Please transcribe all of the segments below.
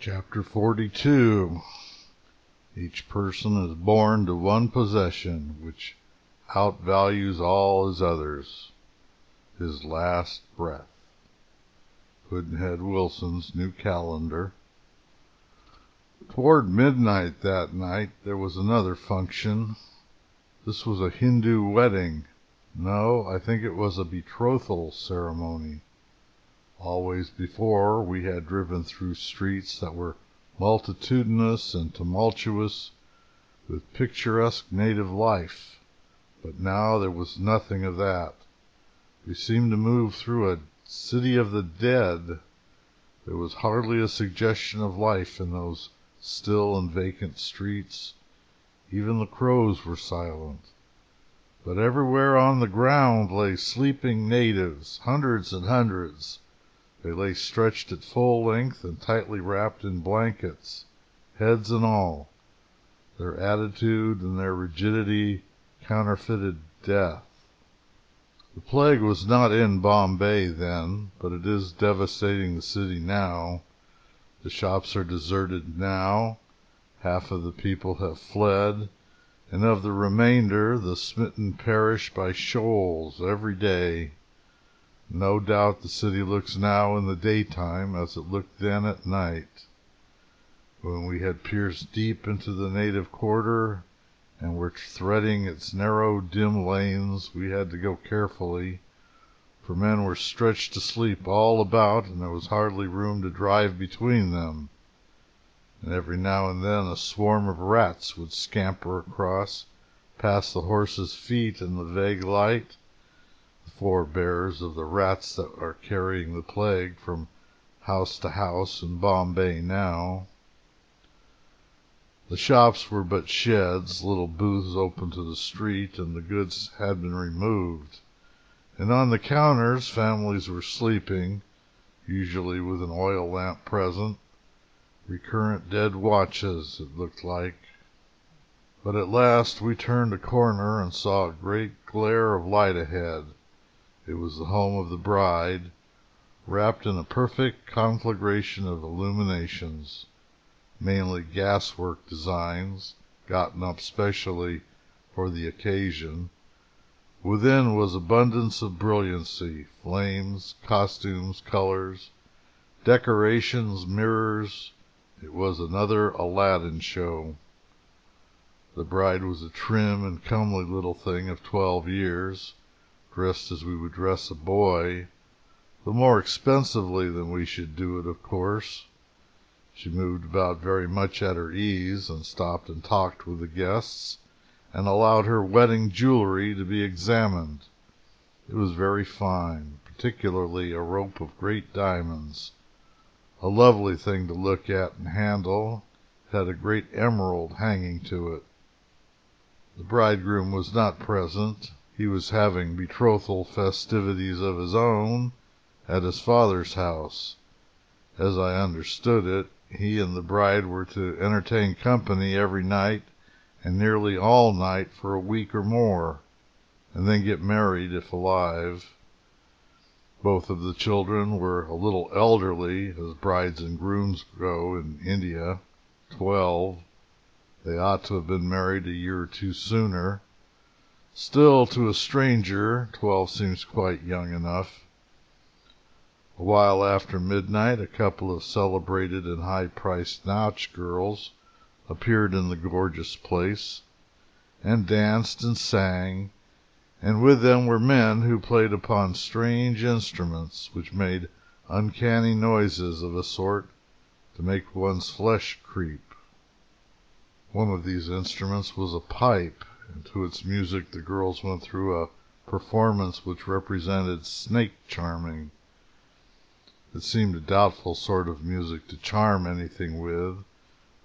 Chapter 42. Each person is born to one possession which outvalues all his others, his last breath. Pudd'nhead Wilson's New Calendar. Toward midnight that night there was another function. This was a Hindoo wedding. No, I think it was a betrothal ceremony. Always before we had driven through streets that were multitudinous and tumultuous with picturesque native life, but now there was nothing of that. We seemed to move through a city of the dead. There was hardly a suggestion of life in those still and vacant streets. Even the crows were silent. But everywhere on the ground lay sleeping natives, hundreds and hundreds. They lay stretched at full length and tightly wrapped in blankets, heads and all. Their attitude and their rigidity counterfeited death. The plague was not in Bombay then, but it is devastating the city now. The shops are deserted now. Half of the people have fled, and of the remainder the smitten perish by shoals every day. No doubt the city looks now in the daytime as it looked then at night. When we had pierced deep into the native quarter and were threading its narrow, dim lanes, we had to go carefully, for men were stretched to sleep all about, and there was hardly room to drive between them. And every now and then a swarm of rats would scamper across, past the horses' feet in the vague light, the forebears of the rats that are carrying the plague from house to house in Bombay now. The shops were but sheds, little booths open to the street, and the goods had been removed. And on the counters families were sleeping, usually with an oil lamp present. Recurrent dead watches, it looked like. But at last we turned a corner and saw a great glare of light ahead. It was the home of the bride, wrapped in a perfect conflagration of illuminations, mainly gaswork designs, gotten up specially for the occasion. Within was abundance of brilliancy, flames, costumes, colors, decorations, mirrors. It was another Aladdin show. The bride was a trim and comely little thing of 12 years, dressed as we would dress a boy, though more expensively than we should do it, of course. She moved about very much at her ease, and stopped and talked with the guests, and allowed her wedding jewelry to be examined. It was very fine, particularly a rope of great diamonds, a lovely thing to look at and handle. It had a great emerald hanging to it. The bridegroom was not present. He was having betrothal festivities of his own at his father's house. As I understood it, he and the bride were to entertain company every night and nearly all night for a week or more, and then get married if alive. Both of the children were a little elderly, as brides and grooms go in India, 12. They ought to have been married a year or two sooner. Still, to a stranger, 12 seems quite young enough. A while after midnight, a couple of celebrated and high-priced Nautch girls appeared in the gorgeous place, and danced and sang, and with them were men who played upon strange instruments which made uncanny noises of a sort to make one's flesh creep. One of these instruments was a pipe, and to its music the girls went through a performance which represented snake charming. It seemed a doubtful sort of music to charm anything with,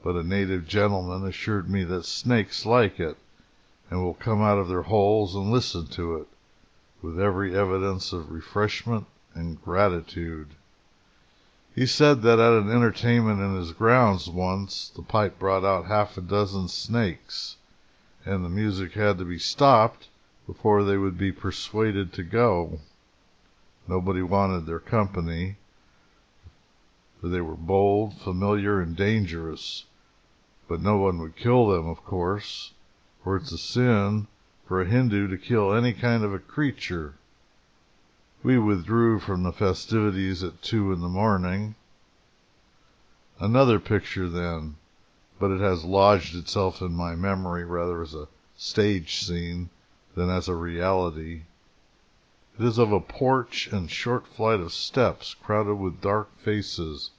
but a native gentleman assured me that snakes like it, and will come out of their holes and listen to it, with every evidence of refreshment and gratitude. He said that at an entertainment in his grounds once, the pipe brought out half a dozen snakes, and the music had to be stopped before they would be persuaded to go. Nobody wanted their company. for they were bold, familiar, and dangerous. But no one would kill them, of course, for it's a sin for a Hindoo to kill any kind of a creature. We withdrew from the festivities at 2 in the morning. Another picture, then, but it has lodged itself in my memory rather as a stage scene than as a reality. It is of a porch and short flight of steps crowded with dark faces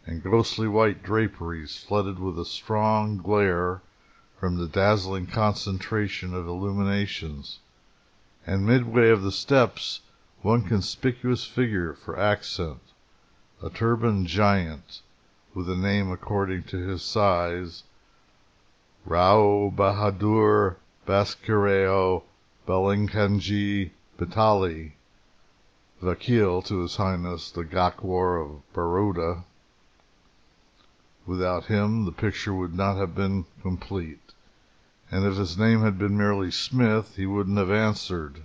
and ghostly white draperies flooded with a strong glare from the dazzling concentration of illuminations, and midway of the steps one conspicuous figure for accent, a turbaned giant, with a name according to his size, Rao Bahadur Baskareo Balingkanji Batali, Vakil to His Highness the Gakwar of Baroda. Without him the picture would not have been complete, and if his name had been merely Smith, he wouldn't have answered.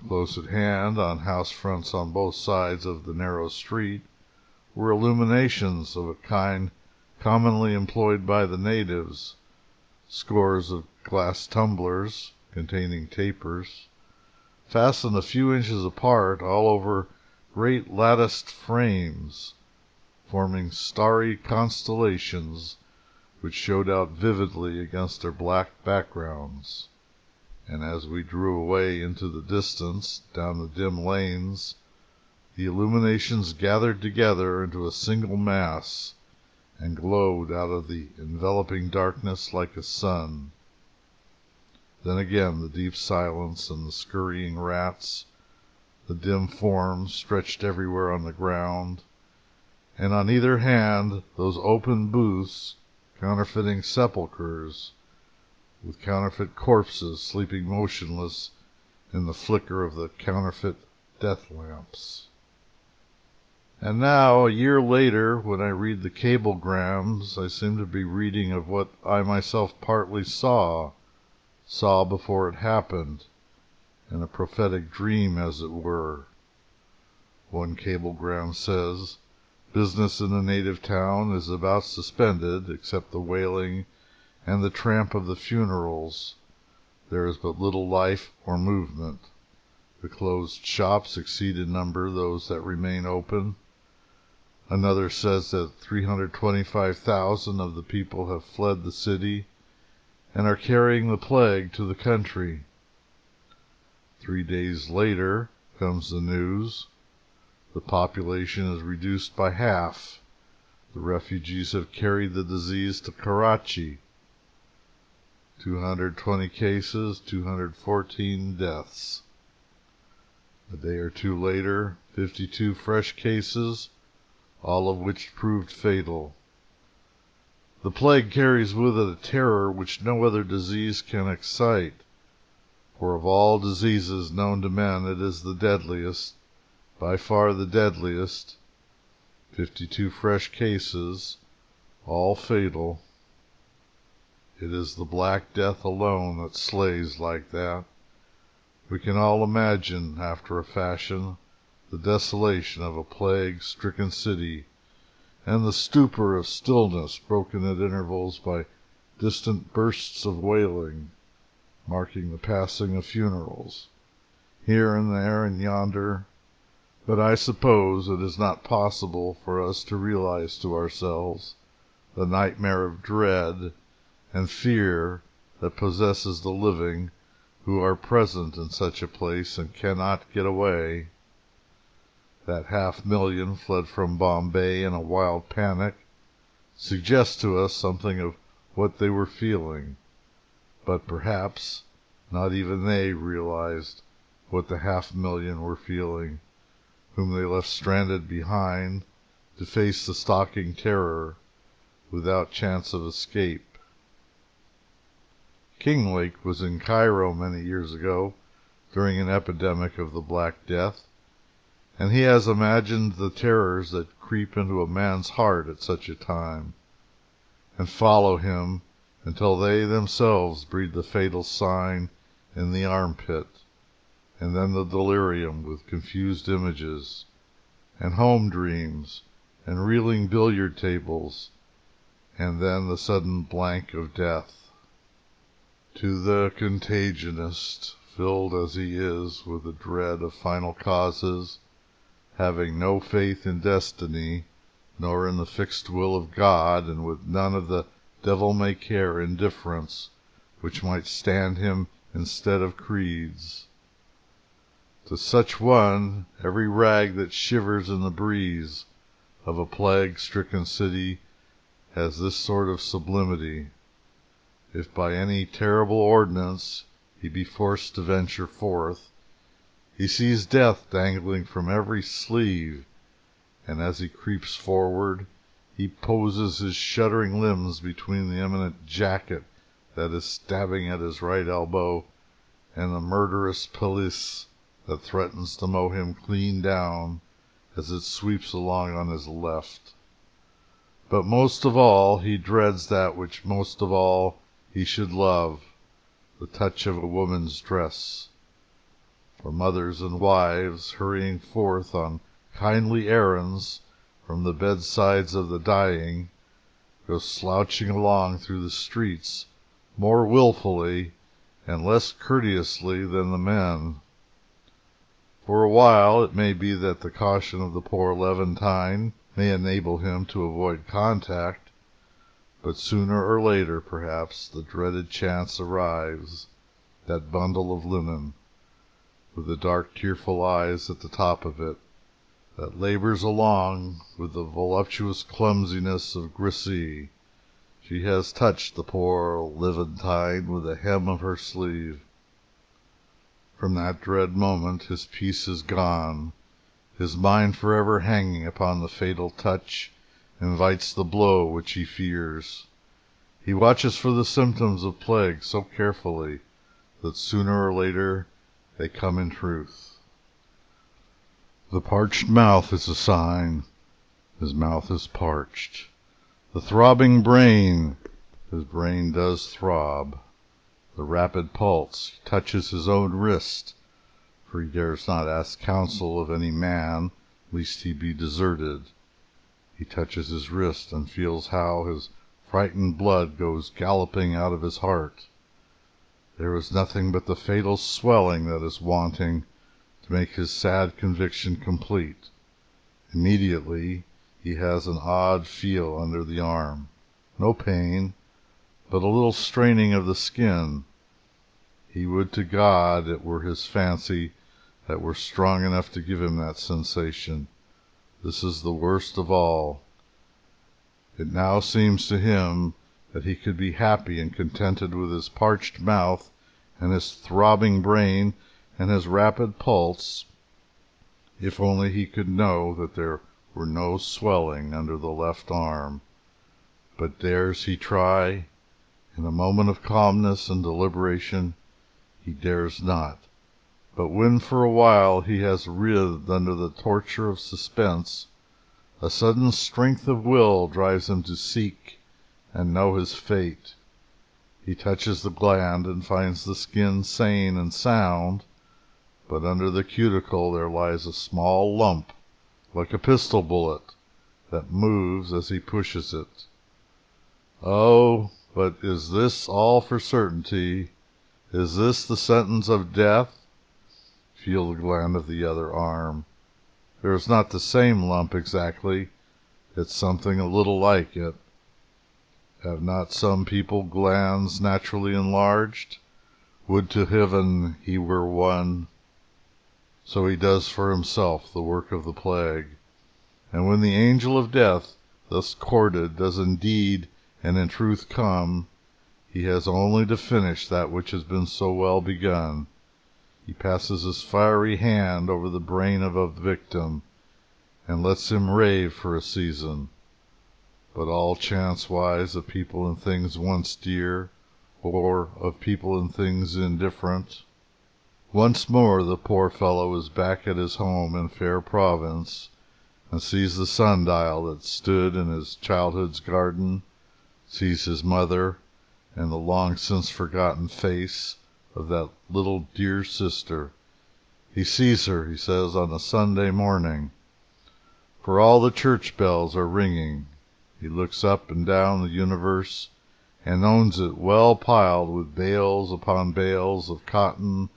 Close at hand, on house fronts on both sides of the narrow street, were illuminations of a kind commonly employed by the natives, scores of glass tumblers containing tapers, fastened a few inches apart all over great latticed frames, forming starry constellations which showed out vividly against their black backgrounds. And as we drew away into the distance, down the dim lanes, the illuminations gathered together into a single mass and glowed out of the enveloping darkness like a sun. Then again the deep silence and the scurrying rats, the dim forms stretched everywhere on the ground, and on either hand those open booths counterfeiting sepulchres, with counterfeit corpses sleeping motionless in the flicker of the counterfeit death lamps. And now, a year later, when I read the cablegrams, I seem to be reading of what I myself partly saw before it happened, in a prophetic dream, as it were. One cablegram says, "Business in the native town is about suspended, except the wailing and the tramp of the funerals. There is but little life or movement. The closed shops exceed in number those that remain open." Another says that 325,000 of the people have fled the city and are carrying the plague to the country. 3 days later comes the news, the population is reduced by half. The refugees have carried the disease to Karachi. 220 cases, 214 deaths. A day or two later, 52 fresh cases, all of which proved fatal. The plague carries with it a terror which no other disease can excite, for of all diseases known to men it is the deadliest, by far the deadliest. 52 fresh cases, all fatal. It is the Black Death alone that slays like that. We can all imagine, after a fashion, the desolation of a plague-stricken city, and the stupor of stillness broken at intervals by distant bursts of wailing, marking the passing of funerals, here and there and yonder. But I suppose it is not possible for us to realize to ourselves the nightmare of dread and fear that possesses the living who are present in such a place and cannot get away. That 500,000 fled from Bombay in a wild panic suggests to us something of what they were feeling, but perhaps not even they realized what the 500,000 were feeling, whom they left stranded behind to face the stalking terror without chance of escape. Kinglake was in Cairo many years ago during an epidemic of the Black Death, and he has imagined the terrors that creep into a man's heart at such a time, and follow him until they themselves breed the fatal sign in the armpit, and then the delirium with confused images, and home dreams, and reeling billiard tables, and then the sudden blank of death. To the contagionist, filled as he is with the dread of final causes, having no faith in destiny, nor in the fixed will of God, and with none of the devil-may-care indifference which might stand him instead of creeds, to such one every rag that shivers in the breeze of a plague-stricken city has this sort of sublimity. If by any terrible ordinance he be forced to venture forth, he sees death dangling from every sleeve, and as he creeps forward he poses his shuddering limbs between the imminent jacket that is stabbing at his right elbow and the murderous pelisse that threatens to mow him clean down as it sweeps along on his left. But most of all he dreads that which most of all he should love, the touch of a woman's dress. For mothers and wives, hurrying forth on kindly errands from the bedsides of the dying, go slouching along through the streets more wilfully and less courteously than the men. For a while it may be that the caution of the poor Levantine may enable him to avoid contact, but sooner or later, perhaps, the dreaded chance arrives, that bundle of linen, with the dark tearful eyes at the top of it, that labors along with the voluptuous clumsiness of Grissi. She has touched the poor Levantine with the hem of her sleeve. From that dread moment his peace is gone. His mind, forever hanging upon the fatal touch, invites the blow which he fears. He watches for the symptoms of plague so carefully that sooner or later they come in truth. The parched mouth is a sign. His mouth is parched. The throbbing brain. His brain does throb. The rapid pulse. He touches his own wrist, for he dares not ask counsel of any man, lest he be deserted. He touches his wrist, and feels how his frightened blood goes galloping out of his heart. There is nothing but the fatal swelling that is wanting to make his sad conviction complete. Immediately he has an odd feel under the arm. No pain, but a little straining of the skin. He would to God it were his fancy that were strong enough to give him that sensation. This is the worst of all. It now seems to him that he could be happy and contented with his parched mouth and his throbbing brain and his rapid pulse, if only he could know that there were no swelling under the left arm. But dares he try? In a moment of calmness and deliberation he dares not. But when for a while he has writhed under the torture of suspense, a sudden strength of will drives him to seek and know his fate. He touches the gland and finds the skin sane and sound, but under the cuticle there lies a small lump, like a pistol bullet, that moves as he pushes it. Oh, but is this all for certainty? Is this the sentence of death? Feel the gland of the other arm. There is not the same lump exactly. It's something a little like it. Have not some people glands naturally enlarged? Would to heaven he were one. So he does for himself the work of the plague. And when the angel of death, thus courted, does indeed and in truth come, he has only to finish that which has been so well begun. He passes his fiery hand over the brain of a victim, and lets him rave for a season. But all chance-wise of people and things once dear, or of people and things indifferent. Once more the poor fellow is back at his home in fair Provence, and sees the sun-dial that stood in his childhood's garden, sees his mother, and the long-since forgotten face of that little dear sister. He sees her, he says, on a Sunday morning. for all the church bells are ringing. He looks up and down the universe, and owns it well piled with bales upon bales of cotton,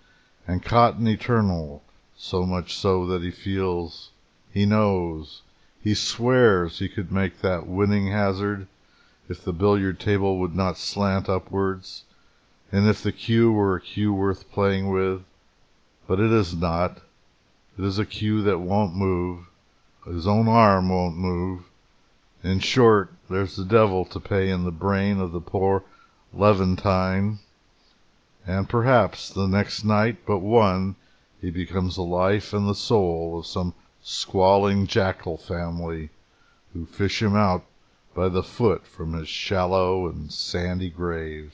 and cotton eternal, so much so that he feels, he knows, he swears he could make that winning hazard if the billiard table would not slant upwards, and if the cue were a cue worth playing with. But it is not. It is a cue that won't move. His own arm won't move. In short, there's the devil to pay in the brain of the poor Levantine, and perhaps the next night but one he becomes the life and the soul of some squalling jackal family, who fish him out by the foot from his shallow and sandy grave.